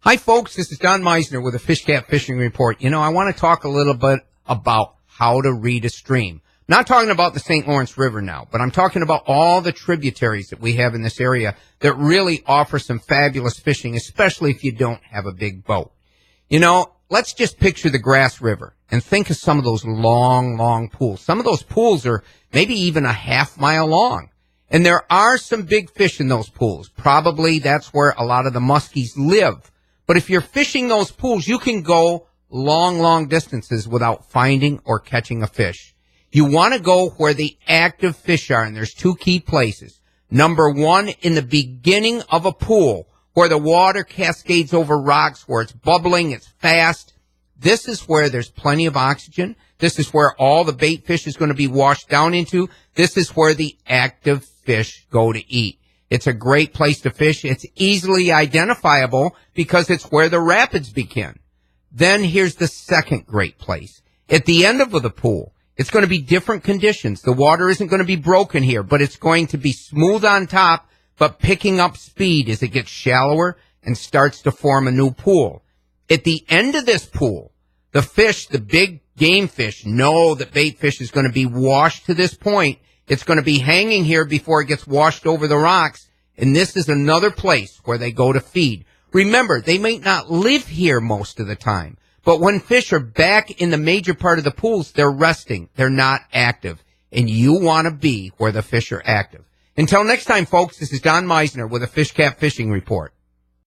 Hi, folks. This is Don Meisner with a Fish Cat Fishing Report. I want to talk a little bit about how to read a stream. I'm not talking about the St. Lawrence River now, but I'm talking about all the tributaries that we have in this area that really offer some fabulous fishing, especially if you don't have a big boat. Let's just picture the Grass River and think of some of those long, long pools. Some of those pools are maybe even a half-mile long. And there are some big fish in those pools. Probably that's where a lot of the muskies live. But if you're fishing those pools, you can go long, long distances without finding or catching a fish. You want to go where the active fish are, and there's two key places. Number one, in the beginning of a pool, where the water cascades over rocks, where it's bubbling, it's fast. This is where there's plenty of oxygen. This is where all the bait fish is going to be washed down into. This is where the active fish go to eat. It's a great place to fish. It's easily identifiable because it's where the rapids begin. Then here's the second great place. At the end of the pool, it's going to be different conditions. The water isn't going to be broken here, but it's going to be smooth on top, but picking up speed as it gets shallower and starts to form a new pool. At the end of this pool, the fish, the big game fish, know that bait fish is going to be washed to this point. It's going to be hanging here before it gets washed over the rocks, and this is another place where they go to feed. Remember, they may not live here most of the time, but when fish are back in the major part of the pools, they're resting. They're not active, and you want to be where the fish are active. Until next time, folks, this is Don Meisner with a Fish Cat Fishing Report.